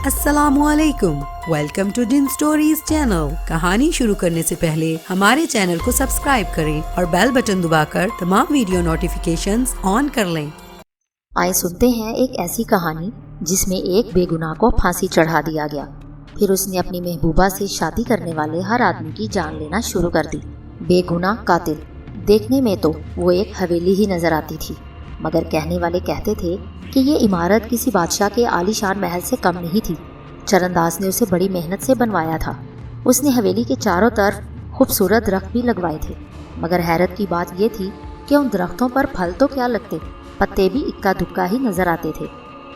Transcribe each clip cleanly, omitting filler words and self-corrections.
अस्सलामुअलैकुम, welcome to डिन stories channel. कहानी शुरू करने से पहले हमारे चैनल को सब्सक्राइब करें और बेल बटन दबाकर तमाम वीडियो नोटिफिकेशंस ऑन कर लें। आइए सुनते हैं एक ऐसी कहानी जिसमें एक बेगुनाह को फांसी चढ़ा दिया गया। फिर उसने अपनी महबूबा से शादी करने वाले हर आदमी की जान लेना शुरू कर दी। बेगुनाह कातिल। देखने में तो वो एक हवेली ही नजर आती थी, मगर कहने वाले कहते थे कि ये इमारत किसी बादशाह के आलीशान महल से कम नहीं थी। चरणदास ने उसे बड़ी मेहनत से बनवाया था। उसने हवेली के चारों तरफ खूबसूरत दरख्त भी लगवाए थे, मगर हैरत की बात यह थी कि उन दरख्तों पर फल तो क्या लगते, पत्ते भी इक्का दुक्का ही नजर आते थे।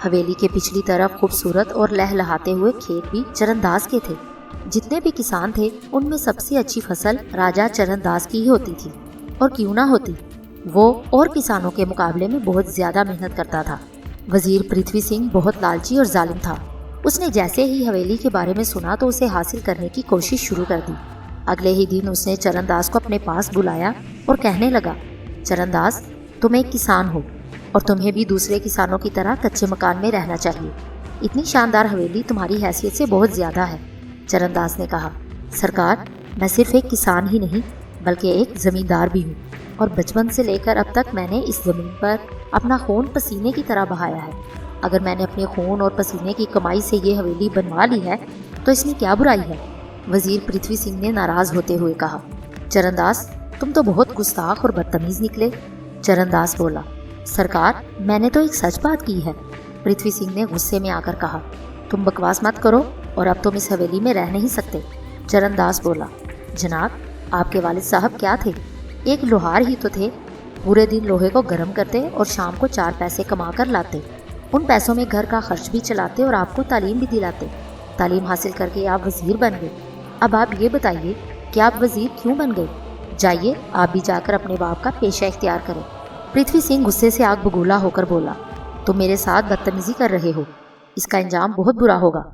हवेली के पिछली तरफ खूबसूरत और लहलहाते हुए खेत भी चरणदास के थे। जितने भी किसान थे उनमें सबसे अच्छी फसल राजा चरणदास की ही होती थी, और क्यों ना होती, वो और किसानों के मुकाबले में बहुत ज्यादा मेहनत करता था। वजीर पृथ्वी सिंह बहुत लालची और जालिम था। उसने जैसे ही हवेली के बारे में सुना तो उसे हासिल करने की कोशिश शुरू कर दी। अगले ही दिन उसने चरणदास को अपने पास बुलाया और कहने लगा, चरणदास, तुम एक किसान हो और तुम्हें भी दूसरे किसानों की तरह कच्चे मकान में रहना चाहिए। इतनी शानदार हवेली तुम्हारी हैसियत से बहुत ज्यादा है। चरणदास ने कहा, सरकार, मैं सिर्फ एक किसान ही नहीं बल्कि एक जमींदार भी हूँ, और बचपन से लेकर अब तक मैंने इस जमीन पर अपना खून पसीने की तरह बहाया है। अगर मैंने अपने खून और पसीने की कमाई से ये हवेली बनवा ली है तो इसमें क्या बुराई है। वजीर पृथ्वी सिंह ने नाराज होते हुए कहा, चरणदास, तुम तो बहुत गुस्ताख और बदतमीज निकले। चरणदास बोला, सरकार, मैंने तो एक सच बात की है। पृथ्वी सिंह ने गुस्से में आकर कहा, तुम बकवास मत करो और अब तुम इस हवेली में रह नहीं सकते। चरणदास बोला, जनाब, आपके वालिद साहब क्या थे? एक लोहार ही तो थे। पूरे दिन लोहे को गर्म करते और शाम को 4 पैसे कमा कर लाते। उन पैसों में घर का खर्च भी चलाते और आपको तालीम भी दिलाते। तालीम हासिल करके आप वजीर बन गए। अब आप ये बताइए कि आप वजीर क्यों बन गए? जाइए, आप भी जाकर अपने बाप का पेशा इख्तियार करें। पृथ्वी सिंह गुस्से से आग बबूला होकर बोला, तुम मेरे साथ बदतमीजी कर रहे हो, इसका अंजाम बहुत बुरा होगा।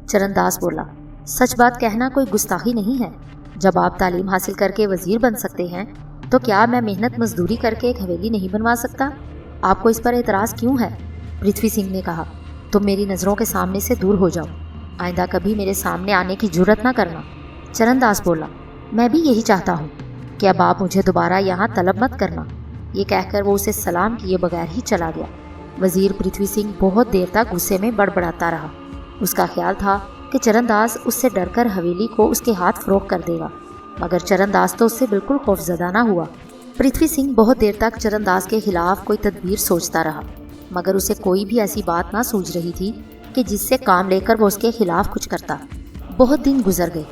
चरणदास बोला, सच बात कहना कोई गुस्ताखी नहीं है। जब आप तालीम हासिल करके वजीर बन सकते हैं तो क्या मैं मेहनत मजदूरी करके एक हवेली नहीं बनवा सकता? आपको इस पर एतराज़ क्यों है? पृथ्वी सिंह ने कहा, तुम मेरी नज़रों के सामने से दूर हो जाओ। आइंदा कभी मेरे सामने आने की जुर्रत ना करना। चरणदास बोला, मैं भी यही चाहता हूँ कि अब आप मुझे दोबारा यहाँ तलब मत करना। ये कहकर वो उसे सलाम किए बगैर ही चला गया। वजीर पृथ्वी सिंह बहुत देर तक गुस्से में बड़बड़ाता रहा। उसका ख्याल था कि चरणदास उससे डरकर हवेली को उसके हाथ फरोख्त कर देगा, मगर चरणदास तो उससे बिल्कुल खौफजदा ना हुआ। पृथ्वी सिंह बहुत देर तक चरणदास के खिलाफ कोई तदबीर सोचता रहा, मगर उसे कोई भी ऐसी बात ना सूझ रही थी कि जिससे काम लेकर वो उसके खिलाफ कुछ करता। बहुत दिन गुजर गए।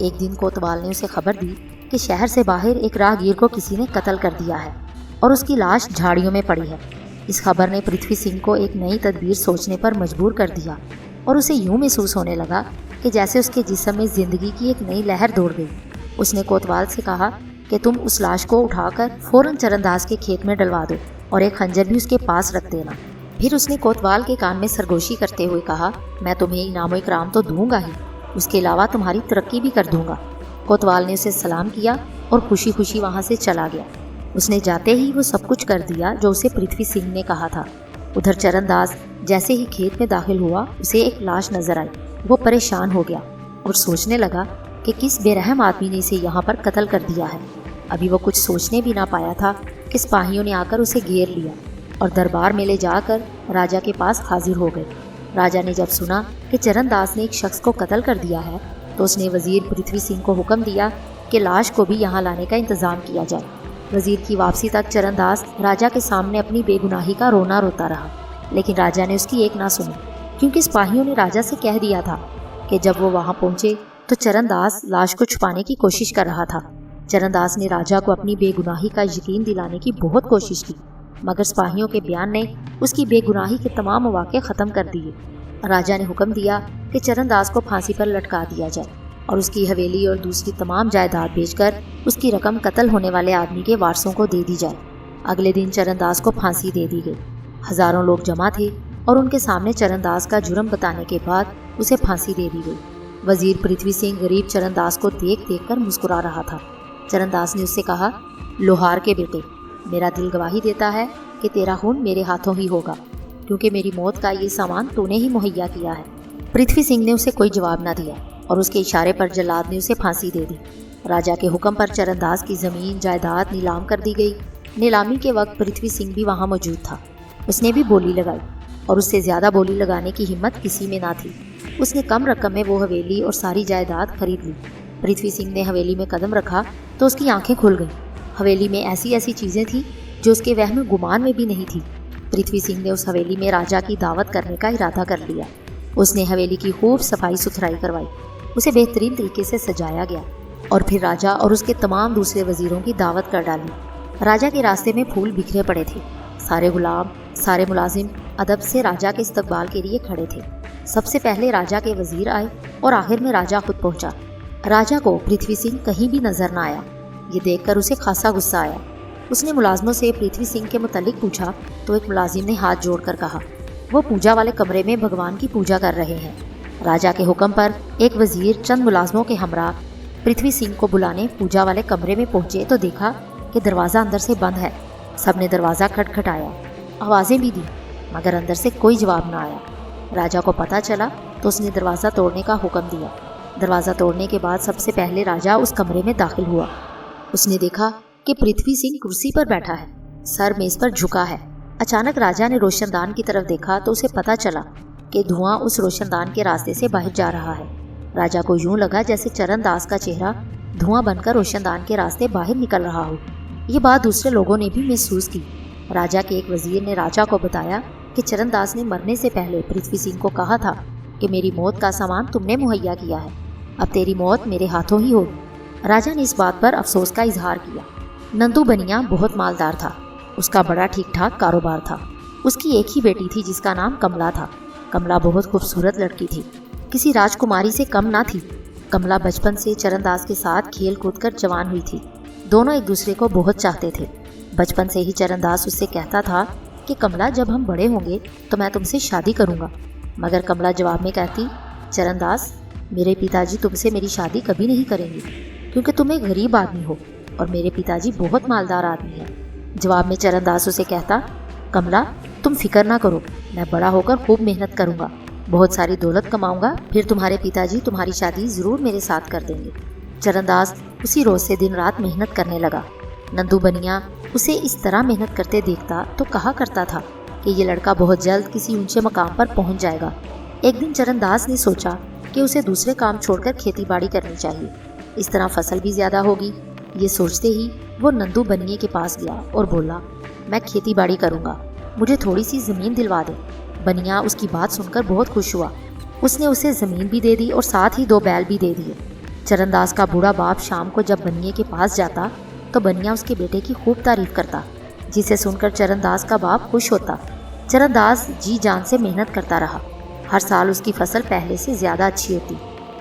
एक दिन कोतवाल ने उसे खबर दी कि शहर से बाहर एक राहगीर को किसी ने कत्ल कर दिया है और उसकी लाश झाड़ियों में पड़ी है। इस खबर ने पृथ्वी सिंह को एक नई तदबीर सोचने पर मजबूर कर दिया और उसे यूं महसूस होने लगा कि जैसे उसके जिस्म में जिंदगी की एक नई लहर दौड़ गई। उसने कोतवाल से कहा कि तुम उस लाश को उठाकर फौरन चरणदास के खेत में डलवा दो और एक खंजर भी उसके पास रख देना। फिर उसने कोतवाल के कान में सरगोशी करते हुए कहा, मैं तुम्हें इनाम इकराम तो दूंगा ही, उसके अलावा तुम्हारी तरक्की भी कर दूंगा। कोतवाल ने उसे सलाम किया और खुशी खुशी वहाँ से चला गया। उसने जाते ही वो सब कुछ कर दिया जो उसे पृथ्वी सिंह ने कहा था। उधर चरणदास जैसे ही खेत में दाखिल हुआ उसे एक लाश नजर आई। वो परेशान हो गया और सोचने लगा कि किस बेरहम आदमी ने इसे यहाँ पर कत्ल कर दिया है। अभी वो कुछ सोचने भी ना पाया था कि सिपाहियों ने आकर उसे घेर लिया और दरबार में ले जाकर राजा के पास हाजिर हो गए। राजा ने जब सुना कि चरणदास ने एक शख्स को कत्ल कर दिया है तो उसने वजीर पृथ्वी सिंह को हुक्म दिया कि लाश को भी यहाँ लाने का इंतजाम किया जाए। वजीर की वापसी तक चरणदास राजा के सामने अपनी बेगुनाही का रोना रोता रहा, लेकिन राजा ने उसकी एक ना सुनी, क्योंकि सिपाहियों ने राजा से कह दिया था कि जब वो वहाँ पहुँचे तो चरणदास लाश को छुपाने की कोशिश कर रहा था। चरणदास ने राजा को अपनी बेगुनाही का यकीन दिलाने की बहुत कोशिश की, मगर सिपाहियों के बयान ने उसकी बेगुनाही के तमाम मौके ख़त्म कर दिए। राजा ने हुक्म दिया कि चरणदास को फांसी पर लटका दिया जाए और उसकी हवेली और दूसरी तमाम जायदाद बेचकर उसकी रकम कत्ल होने वाले आदमी के वारसों को दे दी जाए। अगले दिन चरणदास को फांसी दे दी गई। हजारों लोग जमा थे और उनके सामने चरणदास का जुर्म बताने के बाद उसे फांसी दे दी गई। वजीर पृथ्वी सिंह गरीब चरणदास को देख देख कर मुस्कुरा रहा था। चरणदास ने उससे कहा, लोहार के बेटे, मेरा दिल गवाही देता है कि तेरा खून मेरे हाथों ही होगा, क्योंकि मेरी मौत का ये सामान तूने ही मुहैया किया है। पृथ्वी सिंह ने उसे कोई जवाब न दिया और उसके इशारे पर जल्लाद ने उसे फांसी दे दी। राजा के हुक्म पर चरणदास की जमीन जायदाद नीलाम कर दी गई। नीलामी के वक्त पृथ्वी सिंह भी वहां मौजूद था। उसने भी बोली लगाई और उससे ज्यादा बोली लगाने की हिम्मत किसी में ना थी। उसने कम रकम में वो हवेली और सारी जायदाद खरीद ली। पृथ्वी सिंह ने हवेली में कदम रखा तो उसकी आंखें खुल गईं। हवेली में ऐसी ऐसी चीजें थी जो उसके वहम गुमान में भी नहीं थी। पृथ्वी सिंह ने उस हवेली में राजा की दावत करने का इरादा कर लिया। उसने हवेली की खूब सफाई सुथराई करवाई। उसे बेहतरीन तरीके से सजाया गया और फिर राजा और उसके तमाम दूसरे वजीरों की दावत कर डाली। राजा के रास्ते में फूल बिखरे पड़े थे। सारे गुलाम, सारे मुलाजिम अदब से राजा के इस्तकबाल के लिए खड़े थे। सबसे पहले राजा के वजीर आए और आखिर में राजा खुद पहुंचा। राजा को पृथ्वी सिंह कहीं भी नजर न आया। ये देखकर उसे खासा गुस्सा आया। उसने मुलाजमों से पृथ्वी सिंह के मुतालिक पूछा तो एक मुलाजिम ने हाथ जोड़कर कहा, वो पूजा वाले कमरे में भगवान की पूजा कर रहे हैं। राजा के हुक्म पर एक वजीर चंद मुलाजमों के हमरा पृथ्वी सिंह को बुलाने पूजा वाले कमरे में पहुंचे तो देखा कि दरवाज़ा अंदर से बंद है। सबने दरवाज़ा खटखटाया, आवाज़ें भी दी, मगर अंदर से कोई जवाब न आया। राजा को पता चला तो उसने दरवाज़ा तोड़ने का हुक्म दिया। दरवाज़ा तोड़ने के बाद सबसे पहले राजा उस कमरे में दाखिल हुआ। उसने देखा कि पृथ्वी सिंह कुर्सी पर बैठा है, सर मेज पर झुका है। अचानक राजा ने रोशनदान की तरफ देखा तो उसे पता चला कि धुआं उस रोशनदान के रास्ते से बाहर जा रहा है। राजा को यूं लगा जैसे चरणदास का चेहरा धुआं बनकर रोशनदान के रास्ते बाहर निकल रहा हो। ये बात दूसरे लोगों ने भी महसूस की। राजा के एक वजीर ने राजा को बताया कि चरणदास ने मरने से पहले पृथ्वी सिंह को कहा था कि मेरी मौत का सामान तुमने मुहैया किया है, अब तेरी मौत मेरे हाथों ही होगी। राजा ने इस बात पर अफसोस का इजहार किया। नंदू बनिया बहुत मालदार था। उसका बड़ा ठीक ठाक कारोबार था। उसकी एक ही बेटी थी जिसका नाम कमला था। कमला बहुत खूबसूरत लड़की थी, किसी राजकुमारी से कम ना थी। कमला बचपन से चरणदास के साथ खेल कूद कर जवान हुई थी। दोनों एक दूसरे को बहुत चाहते थे। बचपन से ही चरणदास उससे कहता था कि कमला, जब हम बड़े होंगे तो मैं तुमसे शादी करूंगा। मगर कमला जवाब में कहती, चरणदास, मेरे पिताजी तुमसे मेरी शादी कभी नहीं करेंगे क्योंकि तुम एक गरीब आदमी हो और मेरे पिताजी बहुत मालदार आदमी हैं। जवाब में चरणदास उसे कहता, कमला, तुम फिक्र ना करो, मैं बड़ा होकर खूब मेहनत करूंगा, बहुत सारी दौलत कमाऊंगा, फिर तुम्हारे पिताजी तुम्हारी शादी जरूर मेरे साथ कर देंगे। चरणदास उसी रोज से दिन रात मेहनत करने लगा। नंदू बनिया उसे इस तरह मेहनत करते देखता तो कहा करता था कि ये लड़का बहुत जल्द किसी ऊंचे मकाम पर पहुंच जाएगा। एक दिन चरणदास ने सोचा कि उसे दूसरे काम छोड़कर खेती बाड़ी करनी चाहिए, इस तरह फसल भी ज्यादा होगी। ये सोचते ही वो नंदू बनिए के पास गया और बोला, मैं खेती बाड़ी करूंगा, मुझे थोड़ी सी ज़मीन दिलवा दे। बनिया उसकी बात सुनकर बहुत खुश हुआ। उसने उसे ज़मीन भी दे दी और साथ ही 2 बैल भी दे दिए। चरणदास का बूढ़ा बाप शाम को जब बनिए के पास जाता तो बनिया उसके बेटे की खूब तारीफ करता, जिसे सुनकर चरणदास का बाप खुश होता। चरणदास जी जान से मेहनत करता रहा। हर साल उसकी फसल पहले से ज़्यादा अच्छी होती।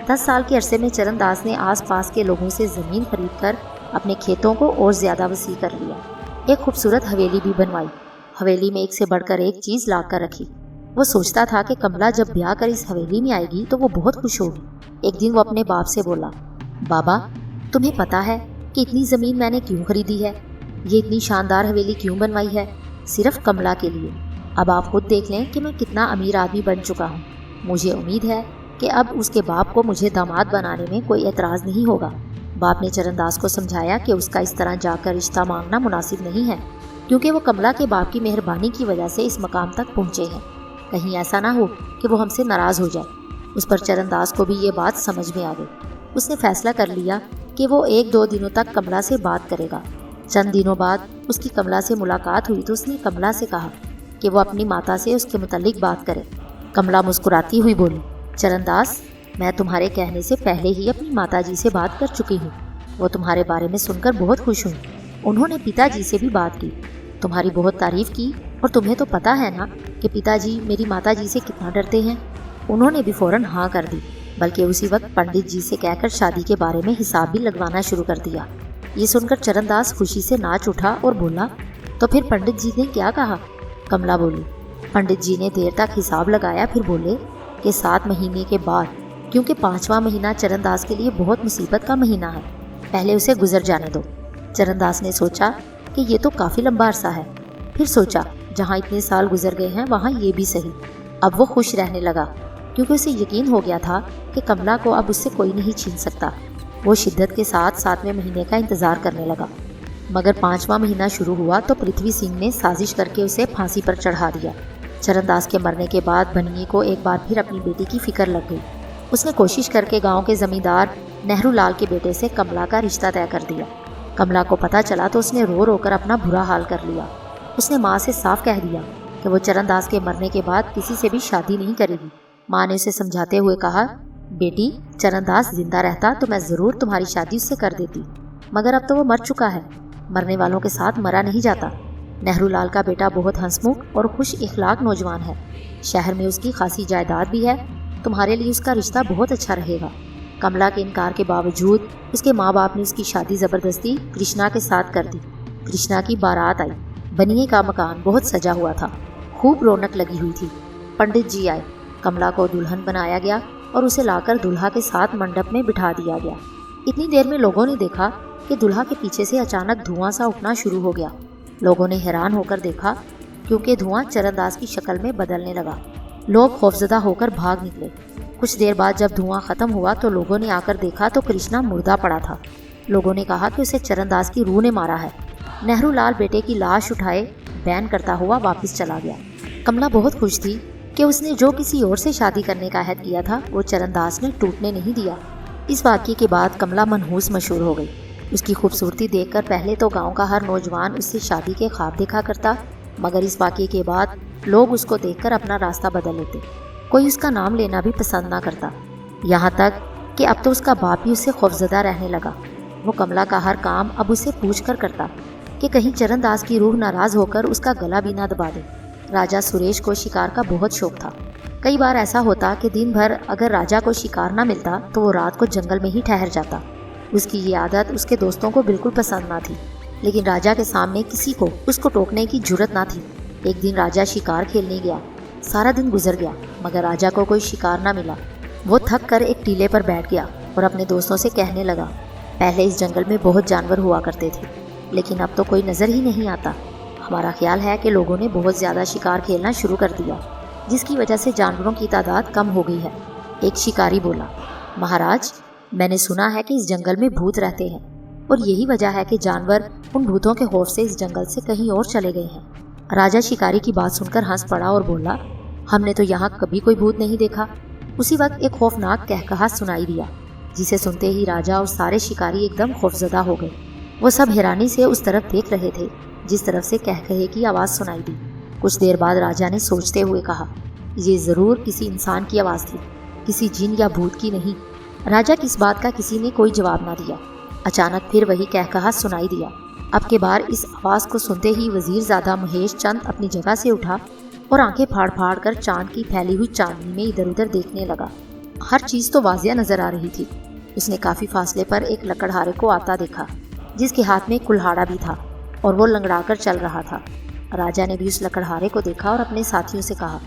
10 साल के अरसे में चरणदास ने आसपास के लोगों से ज़मीन खरीदकर अपने खेतों को और ज़्यादा वसी कर लिया। एक खूबसूरत हवेली भी बनवाई। हवेली में एक से बढ़कर एक चीज़ ला कर रखी। वो सोचता था कि कमला जब ब्याह कर इस हवेली में आएगी तो वो बहुत खुश होगी। एक दिन वो अपने बाप से बोला, बाबा, तुम्हें पता है कि इतनी ज़मीन मैंने क्यों खरीदी है? ये इतनी शानदार हवेली क्यों बनवाई है? सिर्फ कमला के लिए। अब आप खुद देख लें कि मैं कितना अमीर आदमी बन चुका हूँ। मुझे उम्मीद है कि अब उसके बाप को मुझे दामाद बनाने में कोई एतराज़ नहीं होगा। बाप ने चरणदास को समझाया कि उसका इस तरह जाकर रिश्ता मांगना मुनासिब नहीं है, क्योंकि वो कमला के बाप की मेहरबानी की वजह से इस मकाम तक पहुँचे हैं। कहीं ऐसा ना हो कि वो हमसे नाराज़ हो जाए। उस पर चरणदास को भी ये बात समझ में आ गई। उसने फैसला कर लिया कि वो 1-2 दिनों तक कमला से बात करेगा। चंद दिनों बाद उसकी कमला से मुलाकात हुई तो उसने कमला से कहा कि वो अपनी माता से उसके मुतालिक बात करे। कमला मुस्कुराती हुई बोली, चरणदास, मैं तुम्हारे कहने से पहले ही अपनी माताजी से बात कर चुकी हूँ। वो तुम्हारे बारे में सुनकर बहुत खुश हुई। उन्होंने पिताजी से भी बात की, तुम्हारी बहुत तारीफ़ की, और तुम्हें तो पता है ना कि पिताजी मेरी माताजी से कितना डरते हैं। उन्होंने भी फ़ौरन हाँ कर दी, बल्कि उसी वक्त पंडित जी से कहकर शादी के बारे में हिसाब भी लगवाना शुरू कर दिया। ये सुनकर चरणदास खुशी से नाच उठा और बोला, तो फिर पंडित जी ने क्या कहा? कमला बोली, पंडित जी ने देर तक हिसाब लगाया, फिर बोले कि 7 महीने के बाद, क्योंकि 5वां महीना चरणदास के लिए बहुत मुसीबत का महीना है, पहले उसे गुजर जाने दो। चरणदास ने सोचा कि ये तो काफ़ी लंबा अरसा है। फिर सोचा, जहाँ इतने साल गुजर गए हैं वहाँ ये भी सही। अब वो खुश रहने लगा। क्योंकि उसे यकीन हो गया था कि कमला को अब उससे कोई नहीं छीन सकता। वो शिद्दत के साथ 7वें महीने का इंतजार करने लगा। मगर 5वां महीना शुरू हुआ तो पृथ्वी सिंह ने साजिश करके उसे फांसी पर चढ़ा दिया। चरणदास के मरने के बाद बनिए को एक बार फिर अपनी बेटी की फिक्र लग गई। उसने कोशिश करके गांव के जमींदार नेहरू लाल के बेटे से कमला का रिश्ता तय कर दिया। कमला को पता चला तो उसने रो रो कर अपना बुरा हाल कर लिया। उसने माँ से साफ कह दिया कि वो चरणदास के मरने के बाद किसी से भी शादी नहीं करेगी। माँ ने उसे समझाते हुए कहा, बेटी, चरणदास जिंदा रहता तो मैं ज़रूर तुम्हारी शादी उससे कर देती, मगर अब तो वो मर चुका है। मरने वालों के साथ मरा नहीं जाता। नेहरू लाल का बेटा बहुत हंसमुख और खुश इखलाक नौजवान है। शहर में उसकी खासी जायदाद भी है। तुम्हारे लिए उसका रिश्ता बहुत अच्छा रहेगा। कमला के इनकार के बावजूद उसके माँ बाप ने उसकी शादी ज़बरदस्ती कृष्णा के साथ कर दी। कृष्णा की बारात आई। बनिए का मकान बहुत सजा हुआ था। खूब रौनक लगी हुई थी। पंडित जी आए। कमला को दुल्हन बनाया गया और उसे लाकर दुल्हा के साथ मंडप में बिठा दिया गया। इतनी देर में लोगों ने देखा कि दुल्हा के पीछे से अचानक धुआं सा उठना शुरू हो गया। लोगों ने हैरान होकर देखा क्योंकि धुआं चरणदास की शक्ल में बदलने लगा। लोग खौफजदा होकर भाग निकले। कुछ देर बाद जब धुआं खत्म हुआ तो लोगों ने आकर देखा तो कृष्णा मुर्दा पड़ा था। लोगों ने कहा कि उसे चरणदास की रूह ने मारा है। नेहरू लाल बेटे की लाश उठाए बैन करता हुआ वापस चला गया। कमला बहुत खुश थी कि उसने जो किसी और से शादी करने का अहद किया था वो चरणदास ने टूटने नहीं दिया। इस वाक़ये के बाद कमला मनहूस मशहूर हो गई। उसकी खूबसूरती देखकर पहले तो गांव का हर नौजवान उससे शादी के ख्वाब देखा करता, मगर इस वाक़ये के बाद लोग उसको देखकर अपना रास्ता बदल लेते। कोई उसका नाम लेना भी पसंद ना करता। यहाँ तक कि अब तो उसका बाप ही उससे खौफजदा रहने लगा। वो कमला का हर काम अब उससे पूछ कर करता कि कहीं चरणदास की रूह नाराज़ होकर उसका गला भी ना दबा दे। राजा सुरेश को शिकार का बहुत शौक था। कई बार ऐसा होता कि दिन भर अगर राजा को शिकार ना मिलता तो वो रात को जंगल में ही ठहर जाता। उसकी ये आदत उसके दोस्तों को बिल्कुल पसंद ना थी, लेकिन राजा के सामने किसी को उसको टोकने की जुर्रत ना थी। एक दिन राजा शिकार खेलने गया। सारा दिन गुजर गया मगर राजा को कोई शिकार ना मिला। वो थक कर एक टीले पर बैठ गया और अपने दोस्तों से कहने लगा, पहले इस जंगल में बहुत जानवर हुआ करते थे, लेकिन अब तो कोई नज़र ही नहीं आता। हमारा ख्याल है कि लोगों ने बहुत ज़्यादा शिकार खेलना शुरू कर दिया, जिसकी वजह से जानवरों की तादाद कम हो गई है। एक शिकारी बोला, महाराज, मैंने सुना है कि इस जंगल में भूत रहते हैं और यही वजह है कि जानवर उन भूतों के खौफ से इस जंगल से कहीं और चले गए हैं। राजा शिकारी की बात सुनकर हंस पड़ा और बोला, हमने तो यहाँ कभी कोई भूत नहीं देखा। उसी वक्त एक खौफनाक कहकहा सुनाई दिया, जिसे सुनते ही राजा और सारे शिकारी एकदम खौफजदा हो गए। वो सब हैरानी से उस तरफ देख रहे थे जिस तरफ से कहकहे की आवाज़ सुनाई दी। कुछ देर बाद राजा ने सोचते हुए कहा, ये ज़रूर किसी इंसान की आवाज़ थी, किसी जिन या भूत की नहीं। राजा की इस बात का किसी ने कोई जवाब ना दिया। अचानक फिर वही कहकहा सुनाई दिया। अब के बार इस आवाज़ को सुनते ही वजीरजादा महेश चंद अपनी जगह से उठा और आंखें फाड़ फाड़ कर चांद की फैली हुई चांदनी में इधर उधर देखने लगा। हर चीज़ तो वाजिया नजर आ रही थी। उसने काफ़ी फासले पर एक लकड़हारे को आता देखा, जिसके हाथ में कुल्हाड़ा भी था और वो लंगड़ाकर चल रहा था। राजा ने भी उस लकड़हारे को देखा और अपने साथियों से कहा,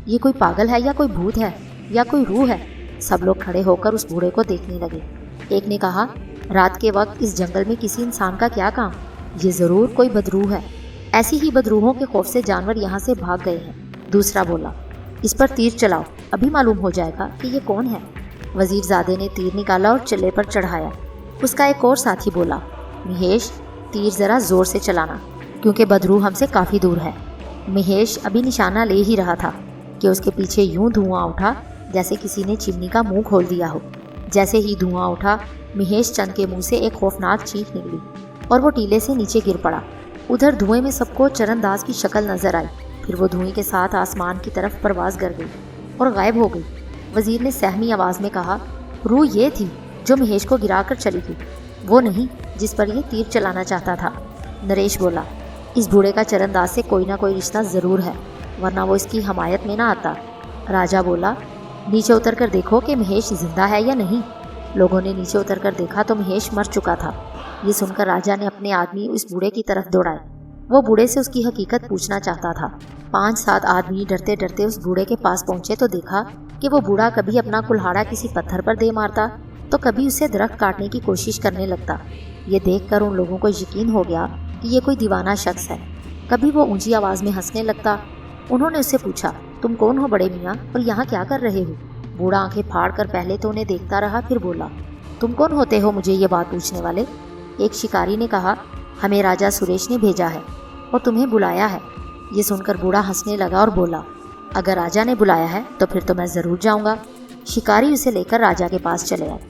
ये कोई पागल है या कोई भूत है या कोई रूह है। सब लोग खड़े होकर उस बूढ़े को देखने लगे। एक ने कहा, रात के वक्त इस जंगल में किसी इंसान का क्या काम, ये ज़रूर कोई बदरूह है। ऐसी ही बदरूहों के खौफ से जानवर यहाँ से भाग गए हैं। दूसरा बोला, इस पर तीर चलाओ, अभी मालूम हो जाएगा कि ये कौन है। वजीरजादे ने तीर निकाला और चल्ले पर चढ़ाया। उसका एक और साथी बोला, महेश, तीर ज़रा ज़ोर से चलाना, क्योंकि बदरूह हमसे काफ़ी दूर है। महेश अभी निशाना ले ही रहा था कि उसके पीछे यूं धुआं उठा जैसे किसी ने चिमनी का मुंह खोल दिया हो। जैसे ही धुआं उठा, महेश चंद के मुंह से एक खौफनाक चीख निकली और वो टीले से नीचे गिर पड़ा। उधर धुएं में सबको चरणदास की शक्ल नजर आई। फिर वो धुएं के साथ आसमान की तरफ परवाज कर गई और गायब हो गई। वजीर ने सहमी आवाज़ में कहा, रूह ये थी जो महेश को गिरा कर चली गई, वो नहीं जिस पर यह तीर चलाना चाहता था। नरेश बोला, इस बूढ़े का चरणदास से कोई ना कोई रिश्ता ज़रूर है, वरना वो इसकी हमायत में ना आता। राजा बोला, नीचे उतर कर देखो कि महेश जिंदा है या नहीं। लोगों ने नीचे उतर कर देखा तो महेश मर चुका था। ये सुनकर राजा ने अपने आदमी उस बूढ़े की तरफ दौड़ाए। वो बूढ़े से उसकी हकीकत पूछना चाहता था। 5-7 आदमी डरते डरते उस बूढ़े के पास पहुंचे तो देखा कि वो बूढ़ा कभी अपना कुल्हाड़ा किसी पत्थर पर दे मारता तो कभी उसे दरख्त काटने की कोशिश करने लगता। ये देखकर उन लोगों को यकीन हो गया कि ये कोई दीवाना शख्स है। कभी वो ऊंची आवाज़ में हंसने लगता। उन्होंने उससे पूछा, तुम कौन हो बड़े मियाँ और यहाँ क्या कर रहे हो? बूढ़ा आंखें फाड़ कर पहले तो उन्हें देखता रहा, फिर बोला, तुम कौन होते हो मुझे ये बात पूछने वाले? एक शिकारी ने कहा, हमें राजा सुरेश ने भेजा है और तुम्हें बुलाया है। ये सुनकर बूढ़ा हंसने लगा और बोला, अगर राजा ने बुलाया है तो फिर तो मैं ज़रूर जाऊंगा। शिकारी उसे लेकर राजा के पास चले आए।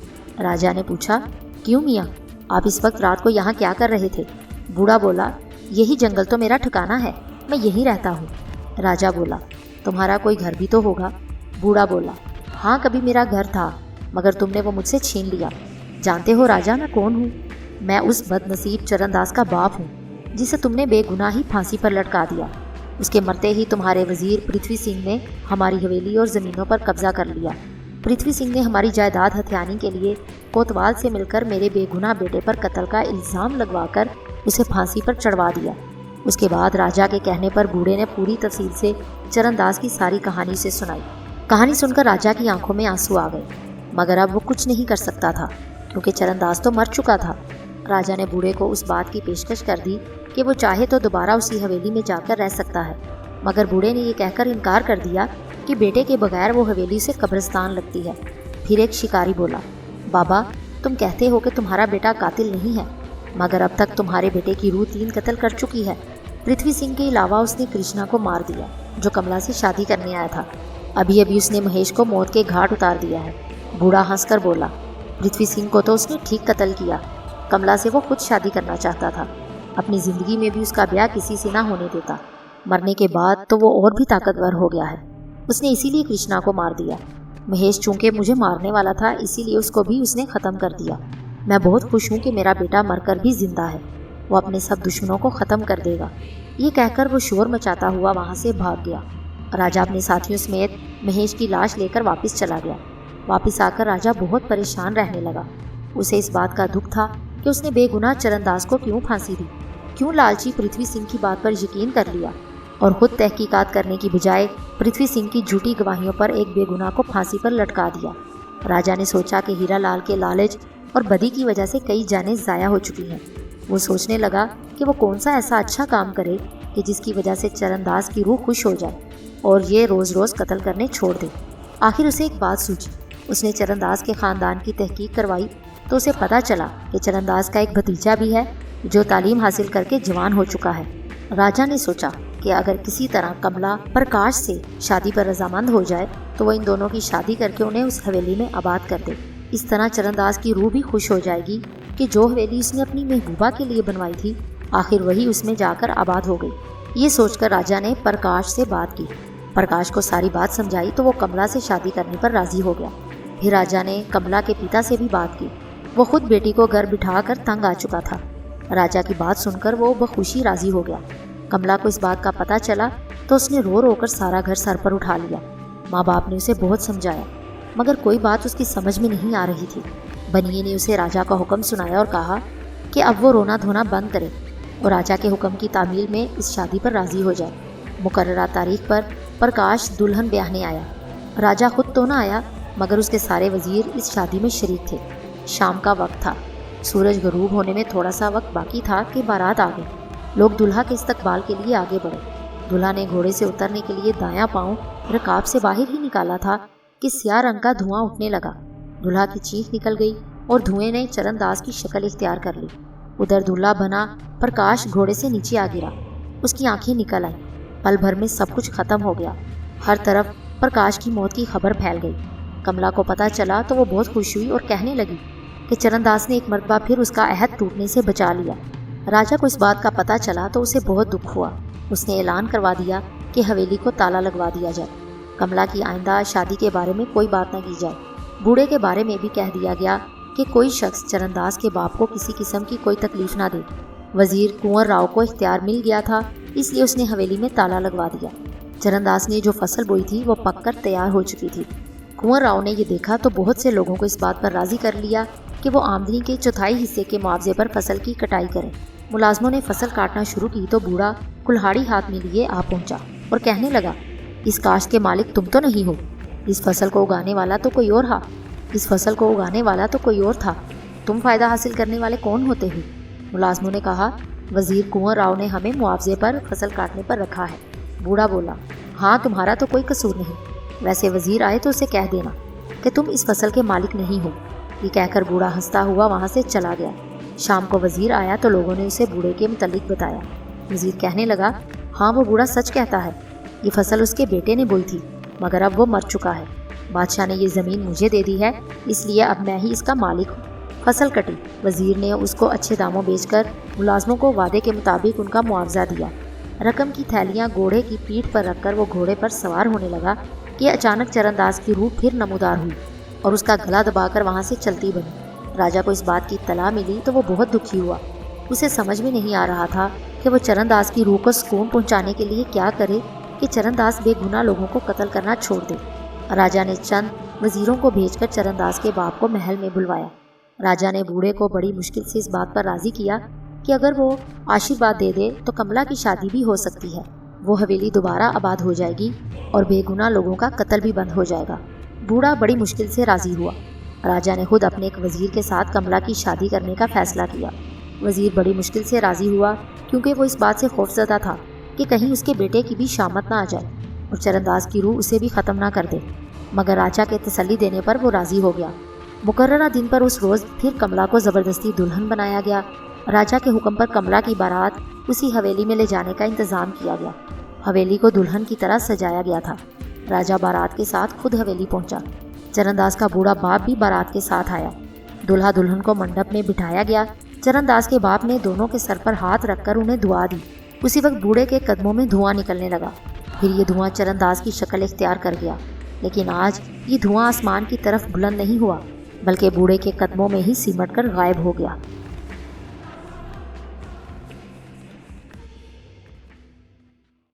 राजा ने पूछा, क्यों मियाँ, आप इस वक्त रात को यहाँ क्या कर रहे थे? बूढ़ा बोला, यही जंगल तो मेरा ठिकाना है, मैं यहीं रहता हूँ। राजा बोला, तुम्हारा कोई घर भी तो होगा? बूढ़ा बोला, हाँ कभी मेरा घर था, मगर तुमने वो मुझसे छीन लिया। जानते हो राजा मैं कौन हूँ? मैं उस बदनसीब चरणदास का बाप हूँ जिसे तुमने बेगुनाही फांसी पर लटका दिया। उसके मरते ही तुम्हारे वजीर पृथ्वी सिंह ने हमारी हवेली और ज़मीनों पर कब्जा कर लिया। पृथ्वी सिंह ने हमारी जायदाद हथियाने के लिए कोतवाल से मिलकर मेरे बेगुनाह बेटे पर कत्ल का इल्ज़ाम लगवाकर उसे फांसी पर चढ़वा दिया। उसके बाद राजा के कहने पर बूढ़े ने पूरी तफसील से चरणदास की सारी कहानी से सुनाई। कहानी सुनकर राजा की आंखों में आंसू आ गए, मगर अब वो कुछ नहीं कर सकता था क्योंकि चरणदास तो मर चुका था। राजा ने बूढ़े को उस बात की पेशकश कर दी कि वो चाहे तो दोबारा उसी हवेली में जाकर रह सकता है, मगर बूढ़े ने ये कहकर इनकार कर दिया कि बेटे के बगैर वो हवेली से कब्रिस्तान लगती है। फिर एक शिकारी बोला, बाबा तुम कहते हो कि तुम्हारा बेटा कातिल नहीं है, मगर अब तक तुम्हारे बेटे की रूह 3 कत्ल कर चुकी है। पृथ्वी सिंह के अलावा उसने कृष्णा को मार दिया जो कमला से शादी करने आया था। अभी अभी उसने महेश को मौत के घाट उतार दिया है। बूढ़ा हंसकर बोला, पृथ्वी सिंह को तो उसने ठीक कत्ल किया, कमला से वो खुद शादी करना चाहता था। अपनी ज़िंदगी में भी उसका ब्याह किसी से ना होने देता। मरने के बाद तो वो और भी ताकतवर हो गया है, उसने इसीलिए कृष्णा को मार दिया। महेश चूंकि मुझे मारने वाला था इसीलिए उसको भी उसने ख़त्म कर दिया। मैं बहुत खुश हूँ कि मेरा बेटा मरकर भी जिंदा है, वो अपने सब दुश्मनों को ख़त्म कर देगा। ये कहकर वो शोर मचाता हुआ वहाँ से भाग गया। राजा अपने साथियों समेत महेश की लाश लेकर वापस चला गया। वापस आकर राजा बहुत परेशान रहने लगा। उसे इस बात का दुख था कि उसने बेगुनाह चरणदास को क्यों फांसी दी, क्यों लालची पृथ्वी सिंह की बात पर यकीन कर लिया और खुद तहकीकात करने की बजाय पृथ्वी सिंह की झूठी गवाहियों पर एक बेगुनाह को फांसी पर लटका दिया। राजा ने सोचा कि हीरा लाल के लालच और बदी की वजह से कई जानें ज़ाया हो चुकी हैं। वो सोचने लगा कि वो कौन सा ऐसा अच्छा काम करे कि जिसकी वजह से चरणदास की रूह खुश हो जाए और ये रोज़ रोज़ कत्ल करने छोड़ दे। आखिर उसे एक बात सूझी। उसने चरणदास के ख़ानदान की तहकीक करवाई तो उसे पता चला कि चरणदास का एक भतीजा भी है जो तालीम हासिल करके जवान हो चुका है। राजा ने सोचा कि अगर किसी तरह कमला प्रकाश से शादी पर रजामंद हो जाए तो वह इन दोनों की शादी करके उन्हें उस हवेली में आबाद कर दे। इस तरह चरणदास की रूह भी खुश हो जाएगी कि जो हवेली उसने अपनी महबूबा के लिए बनवाई थी आखिर वही उसमें जाकर आबाद हो गई। ये सोचकर राजा ने प्रकाश से बात की। प्रकाश को सारी बात समझाई तो वो कमला से शादी करने पर राजी हो गया। फिर राजा ने कमला के पिता से भी बात की। वो खुद बेटी को घर बिठा कर तंग आ चुका था। राजा की बात सुनकर वो बखुशी राजी हो गया। कमला को इस बात का पता चला तो उसने रो रो कर सारा घर सर पर उठा लिया। माँ बाप ने उसे बहुत समझाया मगर कोई बात उसकी समझ में नहीं आ रही थी। बनिए ने उसे राजा का हुक्म सुनाया और कहा कि अब वो रोना धोना बंद करे और राजा के हुक्म की तामील में इस शादी पर राजी हो जाए। मुकर्ररा तारीख पर प्रकाश दुल्हन ब्याहने आया। राजा खुद तो ना आया मगर उसके सारे वजीर इस शादी में शरीक थे। शाम का वक्त था। सूरज गरूब होने में थोड़ा सा वक्त बाकी था कि बारात आ गई। लोग दुल्हा के इस्तकबाल के लिए आगे बढ़े। दुल्हा ने घोड़े से उतरने के लिए दायां पांव रकाब से बाहर ही निकाला था कि स्याह रंग का धुआं उठने लगा। दुल्हा की चीख निकल गई और धुएं ने चरणदास की शक्ल इख्तियार कर ली। उधर दूल्हा बना प्रकाश घोड़े से नीचे आ गिरा। उसकी आंखें निकल आईं। पल भर में सब कुछ खत्म हो गया। हर तरफ प्रकाश की मौत की खबर फैल गई। कमला को पता चला तो वो बहुत खुश हुई और कहने लगी कि चरणदास ने एक मरतबा फिर उसका अहद टूटने से बचा लिया। राजा को इस बात का पता चला तो उसे बहुत दुख हुआ। उसने ऐलान करवा दिया कि हवेली को ताला लगवा दिया जाए। कमला की आइंदा शादी के बारे में कोई बात न की जाए। बूढ़े के बारे में भी कह दिया गया कि कोई शख्स चरणदास के बाप को किसी किस्म की कोई तकलीफ ना दे। वजीर कुंवर राव को इख्तियार मिल गया था इसलिए उसने हवेली में ताला लगवा दिया। चरणदास ने जो फसल बोई थी वो पककर तैयार हो चुकी थी। कुंवर राव ने यह देखा तो बहुत से लोगों को इस बात पर राजी कर लिया कि वो आमदनी के चौथाई हिस्से के मुआवजे पर फसल की कटाई करें। मुलाजमों ने फसल काटना शुरू की तो बूढ़ा कुल्हाड़ी हाथ में लिए आ पहुंचा और कहने लगा, इस काश्त के मालिक तुम तो नहीं हो, इस फसल को उगाने वाला तो कोई और था, इस फसल को उगाने वाला तो कोई और था, तुम फ़ायदा हासिल करने वाले कौन होते हो? मुलाजमों ने कहा, वजीर कुंवर राव ने हमें मुआवजे पर फसल काटने पर रखा है। बूढ़ा बोला, हाँ तुम्हारा तो कोई कसूर नहीं, वैसे वजीर आए तो उसे कह देना कि तुम इस फसल के मालिक नहीं हो। ये कहकर बूढ़ा हंसता हुआ वहाँ से चला गया। शाम को वजीर आया तो लोगों ने उसे बूढ़े के मुतालिक बताया। वजीर कहने लगा, हाँ वो बूढ़ा सच कहता है, ये फसल उसके बेटे ने बोई थी, मगर अब वो मर चुका है। बादशाह ने ये ज़मीन मुझे दे दी है, इसलिए अब मैं ही इसका मालिक हूँ। फसल कटी। वजीर ने उसको अच्छे दामों बेचकर मुलाजमों को वादे के मुताबिक उनका मुआवजा दिया। रकम की थैलियाँ घोड़े की पीठ पर रखकर वो घोड़े पर सवार होने लगा कि अचानक चरणदास की रूह फिर नमूदार हुई और उसका गला दबाकर वहाँ से चलती बनी। राजा को इस बात की इत्तला मिली तो वो बहुत दुखी हुआ। उसे समझ में नहीं आ रहा था कि वो चरणदास की रूह को सुकून पहुँचाने के लिए क्या करे कि चरणदास बेगुनाह लोगों को कत्ल करना छोड़ दे। राजा ने चंद वजीरों को भेजकर चरणदास के बाप को महल में बुलवाया। राजा ने बूढ़े को बड़ी मुश्किल से इस बात पर राजी किया कि अगर वो आशीर्वाद दे दे तो कमला की शादी भी हो सकती है, वो हवेली दोबारा आबाद हो जाएगी और बेगुनाह लोगों का कत्ल भी बंद हो जाएगा। बूढ़ा बड़ी मुश्किल से राजी हुआ। राजा ने खुद अपने एक वजीर के साथ कमला की शादी करने का फैसला किया। वजीर बड़ी मुश्किल से राजी हुआ क्योंकि वो इस बात से खौफजदा था कि कहीं उसके बेटे की भी शामत ना आ जाए और चरणदास की रूह उसे भी ख़त्म ना कर दे। मगर राजा के तसल्ली देने पर वो राज़ी हो गया। मुकर्ररा दिन पर उस रोज़ फिर कमला को ज़बरदस्ती दुल्हन बनाया गया। राजा के हुक्म पर कमला की बारात उसी हवेली में ले जाने का इंतज़ाम किया गया। हवेली को दुल्हन की तरह सजाया गया था। राजा बारात के साथ खुद हवेली पहुंचा। चरणदास का बूढ़ा बाप भी बारात के साथ आया। दूल्हा दुल्हन को मंडप में बिठाया गया। चरणदास के बाप ने दोनों के सर पर हाथ रखकर उन्हें दुआ दी। उसी वक्त बूढ़े के कदमों में धुआं निकलने लगा। फिर ये धुआं चरणदास की शक्ल इख्तियार कर गया, लेकिन आज ये धुआं आसमान की तरफ बुलंद नहीं हुआ, बल्कि बूढ़े के कदमों में ही सिमट कर गायब हो गया।